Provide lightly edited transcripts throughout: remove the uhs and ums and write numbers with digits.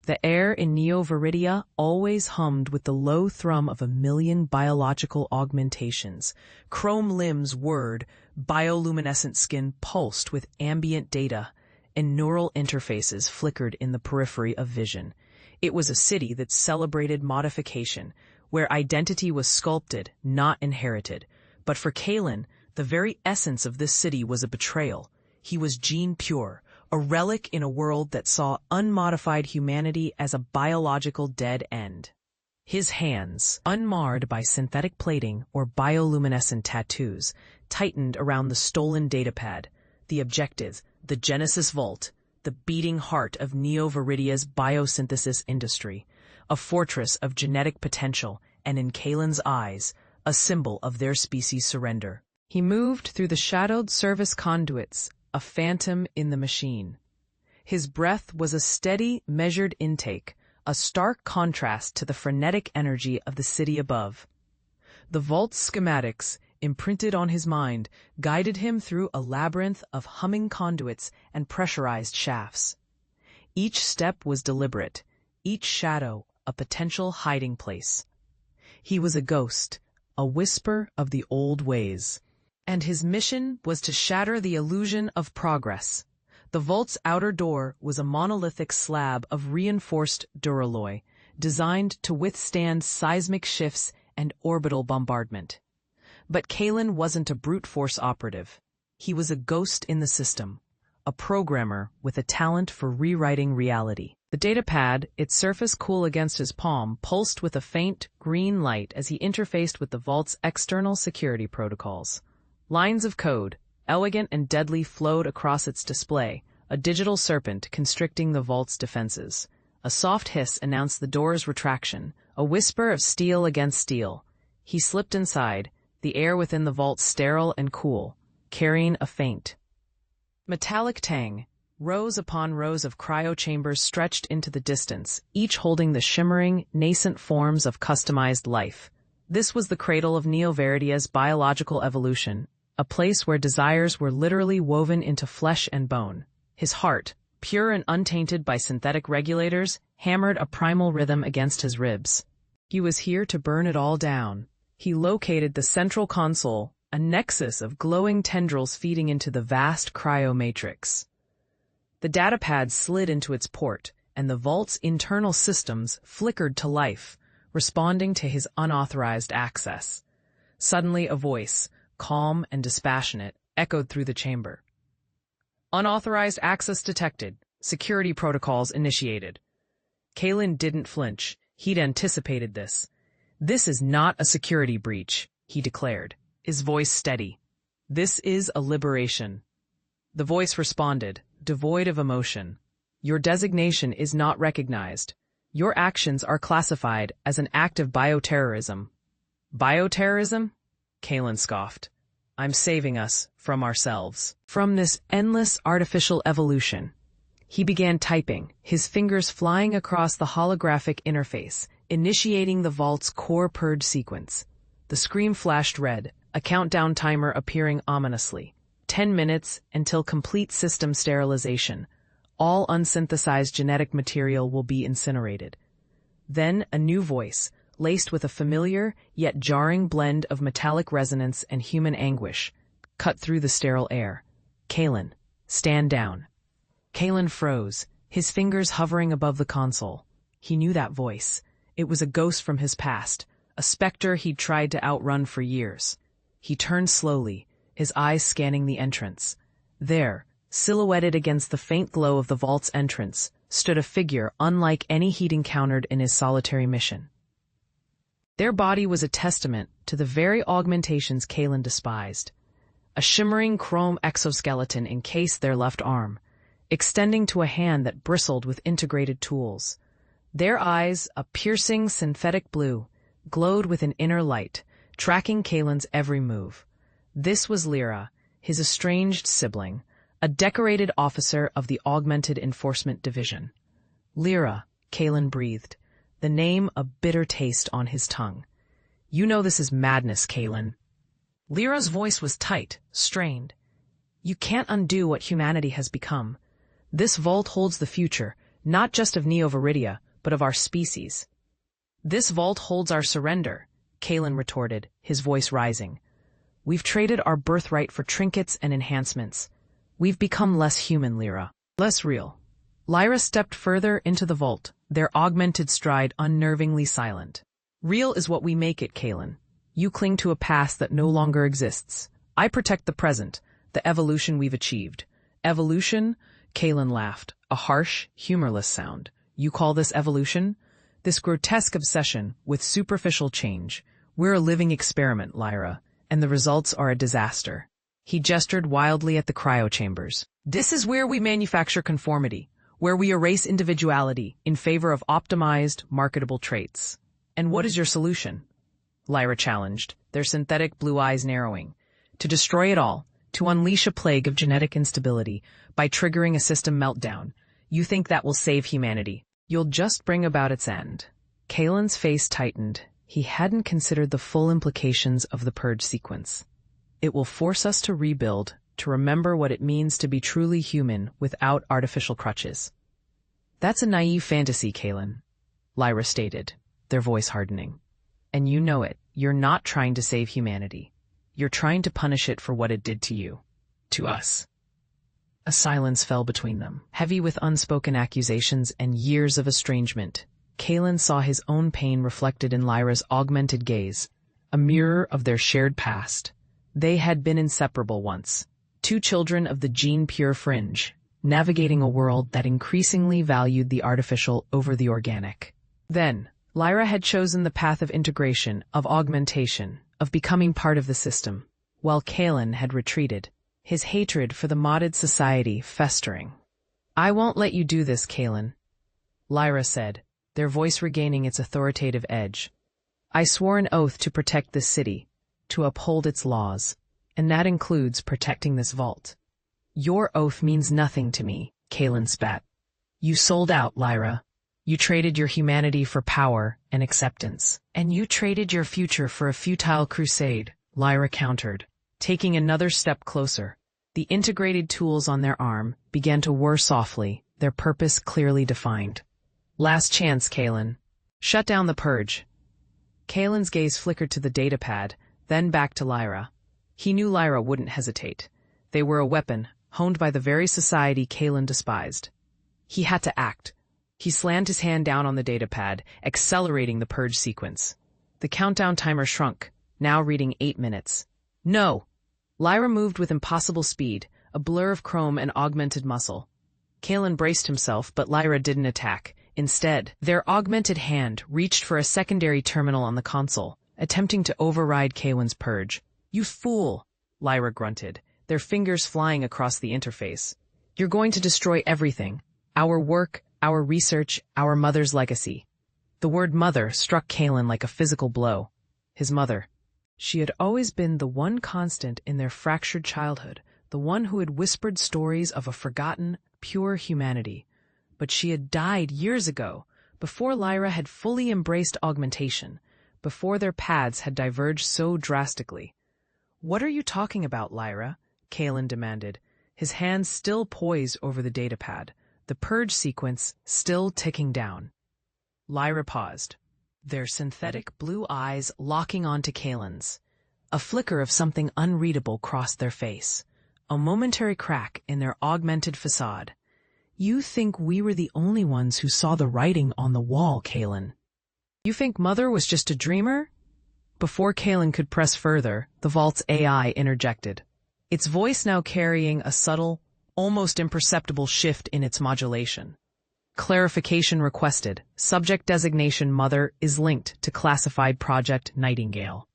The air in Neo-Veridia always hummed with the low thrum of a million biological augmentations. Chrome limbs whirred, bioluminescent skin pulsed with ambient data, and neural interfaces flickered in the periphery of vision. It was a city that celebrated modification, where identity was sculpted, not inherited. But for Kaelen, the very essence of this city was a betrayal. He was gene pure, a relic in a world that saw unmodified humanity as a biological dead end. His hands, unmarred by synthetic plating or bioluminescent tattoos, tightened around the stolen datapad, the objective, the Genesis Vault, the beating heart of Neo-Veridia's biosynthesis industry, a fortress of genetic potential, and in Kaelen's eyes, a symbol of their species' surrender. He moved through the shadowed service conduits, a phantom in the machine. His breath was a steady, measured intake, a stark contrast to the frenetic energy of the city above. The vault's schematics, imprinted on his mind, guided him through a labyrinth of humming conduits and pressurized shafts. Each step was deliberate, each shadow a potential hiding place. He was a ghost, a whisper of the old ways. And his mission was to shatter the illusion of progress. The vault's outer door was a monolithic slab of reinforced duralloy, designed to withstand seismic shifts and orbital bombardment. But Kaelen wasn't a brute force operative. He was a ghost in the system, a programmer with a talent for rewriting reality. The datapad, its surface cool against his palm, pulsed with a faint, green light as he interfaced with the vault's external security protocols. Lines of code, elegant and deadly, flowed across its display, a digital serpent constricting the vault's defenses. A soft hiss announced the door's retraction, a whisper of steel against steel. He slipped inside, the air within the vault sterile and cool, carrying a faint metallic tang. Rows upon rows of cryo-chambers stretched into the distance, each holding the shimmering, nascent forms of customized life. This was the cradle of Neo-Veridia's biological evolution, a place where desires were literally woven into flesh and bone. His heart, pure and untainted by synthetic regulators, hammered a primal rhythm against his ribs. He was here to burn it all down. He located the central console, a nexus of glowing tendrils feeding into the vast cryo-matrix. The datapad slid into its port, and the vault's internal systems flickered to life, responding to his unauthorized access. Suddenly a voice, calm and dispassionate, echoed through the chamber. "Unauthorized access detected. Security protocols initiated." Kaelen didn't flinch. He'd anticipated this. "This is not a security breach," he declared, his voice steady. "This is a liberation." The voice responded, devoid of emotion. "Your designation is not recognized. Your actions are classified as an act of bioterrorism." "Bioterrorism?" Kaelen scoffed. "I'm saving us from ourselves, from this endless artificial evolution." He began typing, his fingers flying across the holographic interface, initiating the vault's core purge sequence. The screen flashed red, a countdown timer appearing ominously. 10 minutes until complete system sterilization. All unsynthesized genetic material will be incinerated. Then a new voice, laced with a familiar yet jarring blend of metallic resonance and human anguish, cut through the sterile air. "Kaelen, stand down." Kaelen froze, his fingers hovering above the console. He knew that voice. It was a ghost from his past, a specter he'd tried to outrun for years. He turned slowly, his eyes scanning the entrance. There, silhouetted against the faint glow of the vault's entrance, stood a figure unlike any he'd encountered in his solitary mission. Their body was a testament to the very augmentations Kaelen despised. A shimmering chrome exoskeleton encased their left arm, extending to a hand that bristled with integrated tools. Their eyes, a piercing synthetic blue, glowed with an inner light, tracking Kaelen's every move. This was Lyra, his estranged sibling, a decorated officer of the Augmented Enforcement Division. "Lyra," Kaelen breathed, the name a bitter taste on his tongue. "You know this is madness, Kaelen." Lyra's voice was tight, strained. "You can't undo what humanity has become. This vault holds the future, not just of Neo-Veridia, but of our species. This vault holds our surrender, Kaelen retorted, his voice rising. We've traded our birthright for trinkets and enhancements. We've become less human, Lyra. Less real. Lyra stepped further into the vault, their augmented stride unnervingly silent. Real is what we make it, Kaelen. You cling to a past that no longer exists. I protect the present, the evolution we've achieved. Evolution? Kaelen laughed, a harsh, humorless sound. You call this evolution? This grotesque obsession with superficial change. We're a living experiment, Lyra, and the results are a disaster. He gestured wildly at the cryochambers. This is where we manufacture conformity, where we erase individuality in favor of optimized, marketable traits. And what is your solution? Lyra challenged, their synthetic blue eyes narrowing. To destroy it all, to unleash a plague of genetic instability by triggering a system meltdown. You think that will save humanity. You'll just bring about its end. Kaelen's face tightened. He hadn't considered the full implications of the purge sequence. It will force us to rebuild, to remember what it means to be truly human without artificial crutches. That's a naive fantasy, Kaelen, Lyra stated, their voice hardening. And you know it. You're not trying to save humanity. You're trying to punish it for what it did to you. To us. A silence fell between them, heavy with unspoken accusations and years of estrangement. Kaelen saw his own pain reflected in Lyra's augmented gaze, a mirror of their shared past. They had been inseparable once, two children of the gene-pure fringe, navigating a world that increasingly valued the artificial over the organic. Then, Lyra had chosen the path of integration, of augmentation, of becoming part of the system, while Kaelen had retreated, his hatred for the modded society festering. I won't let you do this, Kaelen, Lyra said, their voice regaining its authoritative edge. I swore an oath to protect this city, to uphold its laws, and that includes protecting this vault. Your oath means nothing to me, Kaelen spat. You sold out, Lyra. You traded your humanity for power and acceptance. And you traded your future for a futile crusade, Lyra countered, taking another step closer. The integrated tools on their arm began to whir softly, their purpose clearly defined. Last chance, Kaelen. Shut down the purge. Kaelen's gaze flickered to the datapad, then back to Lyra. He knew Lyra wouldn't hesitate. They were a weapon, honed by the very society Kaelen despised. He had to act. He slammed his hand down on the datapad, accelerating the purge sequence. The countdown timer shrunk, now reading 8 minutes. No! Lyra moved with impossible speed, a blur of chrome and augmented muscle. Kaelen braced himself, but Lyra didn't attack. Instead, their augmented hand reached for a secondary terminal on the console, attempting to override Kaelen's purge. You fool! Lyra grunted, their fingers flying across the interface. You're going to destroy everything. Our work, our research, our mother's legacy. The word mother struck Kaelen like a physical blow. His mother. She had always been the one constant in their fractured childhood, the one who had whispered stories of a forgotten, pure humanity. But she had died years ago, before Lyra had fully embraced augmentation, before their paths had diverged so drastically. What are you talking about, Lyra? Kaelen demanded, his hands still poised over the datapad, the purge sequence still ticking down. Lyra paused, their synthetic blue eyes locking onto Kaelen's. A flicker of something unreadable crossed their face, a momentary crack in their augmented facade. You think we were the only ones who saw the writing on the wall, Kaelen? You think Mother was just a dreamer? Before Kaelen could press further, the vault's AI interjected, its voice now carrying a subtle, almost imperceptible shift in its modulation. Clarification requested. Subject designation Mother is linked to classified Project Nightingale.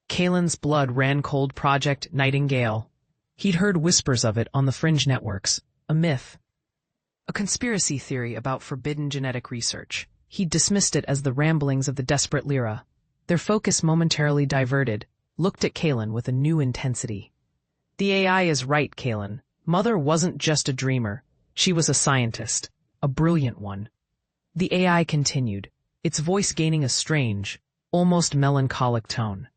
Kaelen's blood ran cold. Project Nightingale. He'd heard whispers of it on the fringe networks. A myth. A conspiracy theory about forbidden genetic research. He dismissed it as the ramblings of the desperate Lyra. Their focus momentarily diverted, looked at Kaelen with a new intensity. The AI is right, Kaelen. Mother wasn't just a dreamer. She was a scientist. A brilliant one. The AI continued, its voice gaining a strange, almost melancholic tone.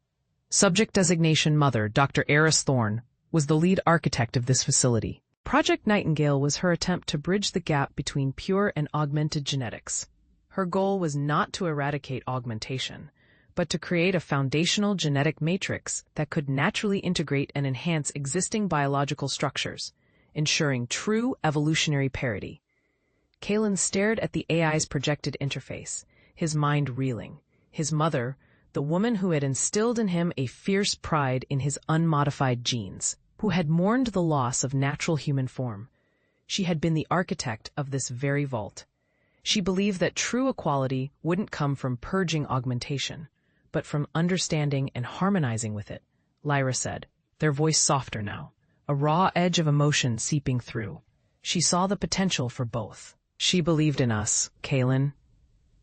Subject designation Mother, Dr. Eris Thorne, was the lead architect of this facility. Project Nightingale was her attempt to bridge the gap between pure and augmented genetics. Her goal was not to eradicate augmentation, but to create a foundational genetic matrix that could naturally integrate and enhance existing biological structures, ensuring true evolutionary parity. Kaelen stared at the AI's projected interface, his mind reeling. His mother, the woman who had instilled in him a fierce pride in his unmodified genes, who had mourned the loss of natural human form. She had been the architect of this very vault. She believed that true equality wouldn't come from purging augmentation, but from understanding and harmonizing with it, Lyra said, their voice softer now, a raw edge of emotion seeping through. She saw the potential for both. She believed in us, Kaelen.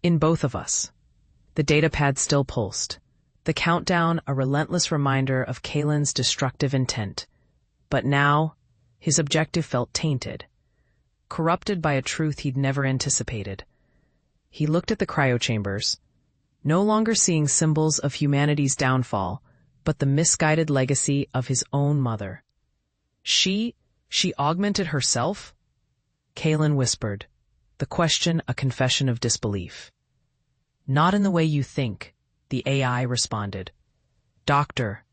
In both of us. The datapad still pulsed. The countdown a relentless reminder of Kaelen's destructive intent. But now, his objective felt tainted, corrupted by a truth he'd never anticipated. He looked at the cryochambers, no longer seeing symbols of humanity's downfall, but the misguided legacy of his own mother. She augmented herself? Kaelen whispered, the question a confession of disbelief. Not in the way you think, the AI responded. Doctor.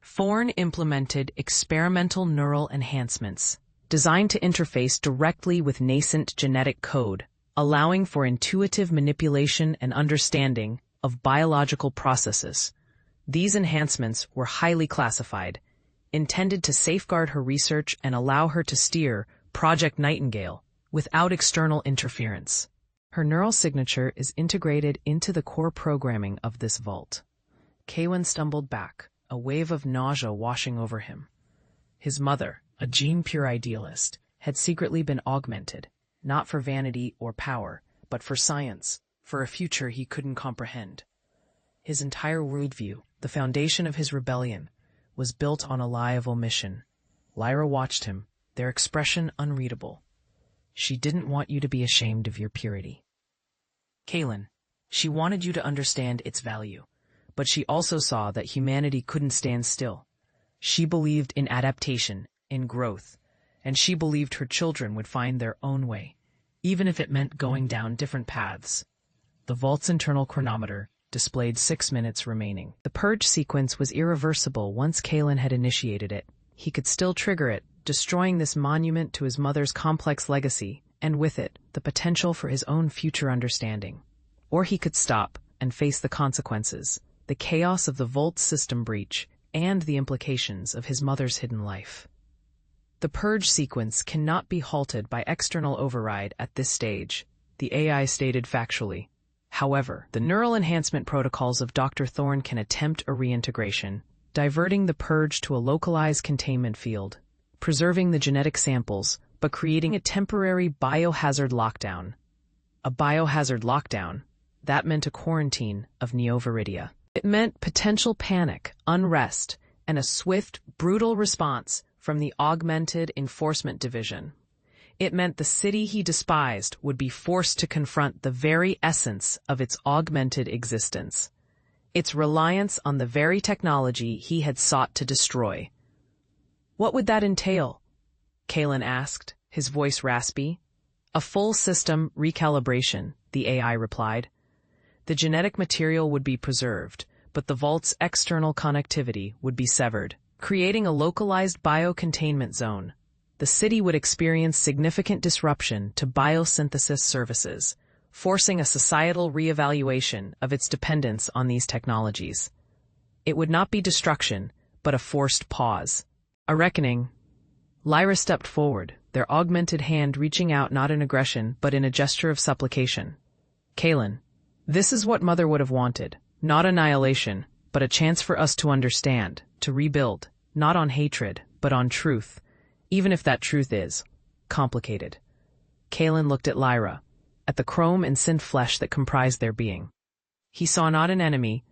Thorne implemented experimental neural enhancements, designed to interface directly with nascent genetic code, allowing for intuitive manipulation and understanding of biological processes. These enhancements were highly classified, intended to safeguard her research and allow her to steer Project Nightingale without external interference. Her neural signature is integrated into the core programming of this vault. Kaelen stumbled back, a wave of nausea washing over him. His mother, a gene-pure idealist, had secretly been augmented, not for vanity or power, but for science, for a future he couldn't comprehend. His entire worldview, the foundation of his rebellion, was built on a lie of omission. Lyra watched him, their expression unreadable. She didn't want you to be ashamed of your purity. Kaelen, she wanted you to understand its value, but she also saw that humanity couldn't stand still. She believed in adaptation, in growth, and she believed her children would find their own way, even if it meant going down different paths. The vault's internal chronometer displayed 6 minutes remaining. The purge sequence was irreversible once Kaelen had initiated it. He could still trigger it, destroying this monument to his mother's complex legacy, and with it, the potential for his own future understanding. Or he could stop and face the consequences, the chaos of the vault's system breach, and the implications of his mother's hidden life. The purge sequence cannot be halted by external override at this stage, the AI stated factually. However, the neural enhancement protocols of Dr. Thorne can attempt a reintegration, diverting the purge to a localized containment field, preserving the genetic samples, but creating a temporary biohazard lockdown. A biohazard lockdown, that meant a quarantine of Neo-Veridia. It meant potential panic, unrest, and a swift, brutal response from the Augmented Enforcement Division. It meant the city he despised would be forced to confront the very essence of its augmented existence, its reliance on the very technology he had sought to destroy. What would that entail? Kaelen asked, his voice raspy. A full system recalibration, the AI replied. The genetic material would be preserved, but the vault's external connectivity would be severed, creating a localized biocontainment zone. The city would experience significant disruption to biosynthesis services, forcing a societal reevaluation of its dependence on these technologies. It would not be destruction, but a forced pause. A reckoning. Lyra stepped forward, their augmented hand reaching out not in aggression, but in a gesture of supplication. Kaelen, this is what Mother would have wanted. Not annihilation, but a chance for us to understand, to rebuild, not on hatred, but on truth, even if that truth is complicated. Kaelen looked at Lyra, at the chrome and synth flesh that comprised their being. He saw not an enemy,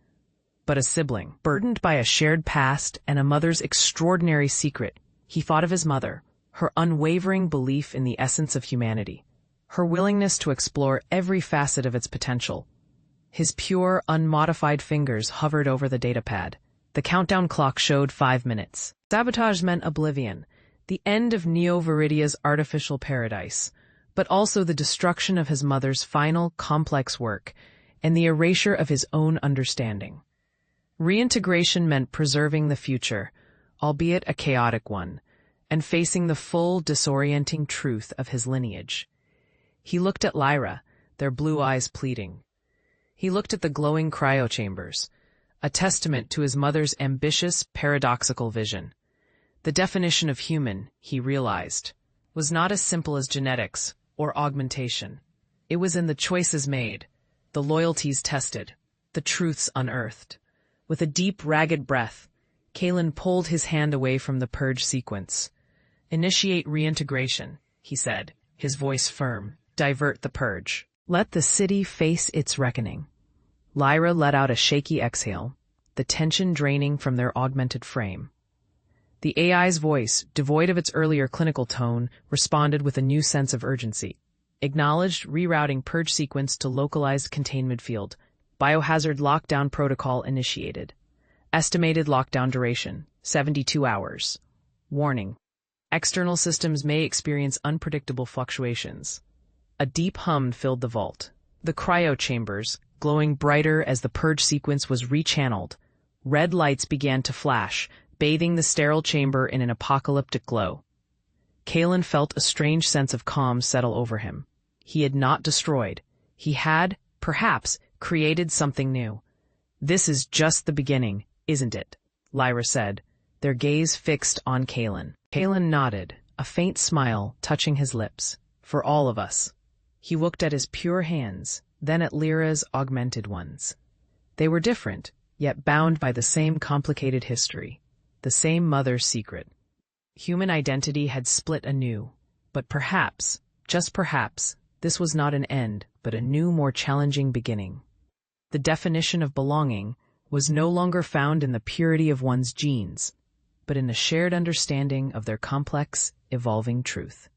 but a sibling, burdened by a shared past and a mother's extraordinary secret. He thought of his mother, her unwavering belief in the essence of humanity, her willingness to explore every facet of its potential. His pure, unmodified fingers hovered over the datapad. The countdown clock showed 5 minutes. Sabotage meant oblivion. The end of Neo-Veridia's artificial paradise, but also the destruction of his mother's final, complex work, and the erasure of his own understanding. Reintegration meant preserving the future, albeit a chaotic one, and facing the full, disorienting truth of his lineage. He looked at Lyra, their blue eyes pleading. He looked at the glowing cryochambers, a testament to his mother's ambitious, paradoxical vision. The definition of human, he realized, was not as simple as genetics or augmentation. It was in the choices made, the loyalties tested, the truths unearthed. With a deep, ragged breath, Kaelen pulled his hand away from the purge sequence. "Initiate reintegration," he said, his voice firm. "Divert the purge. Let the city face its reckoning." Lyra let out a shaky exhale, the tension draining from their augmented frame. The AI's voice, devoid of its earlier clinical tone, responded with a new sense of urgency. Acknowledged rerouting purge sequence to localized containment field. Biohazard lockdown protocol initiated. Estimated lockdown duration, 72 hours. Warning: external systems may experience unpredictable fluctuations. A deep hum filled the vault. The cryochambers, glowing brighter as the purge sequence was rechanneled. Red lights began to flash, bathing the sterile chamber in an apocalyptic glow. Kaelen felt a strange sense of calm settle over him. He had not destroyed. He had, perhaps, created something new. "This is just the beginning, isn't it?" Lyra said, their gaze fixed on Kaelen. Kaelen nodded, a faint smile touching his lips. "For all of us." He looked at his pure hands, then at Lyra's augmented ones. They were different, yet bound by the same complicated history, the same mother's secret. Human identity had split anew, but perhaps, just perhaps, this was not an end, but a new, more challenging beginning. The definition of belonging was no longer found in the purity of one's genes, but in a shared understanding of their complex, evolving truth.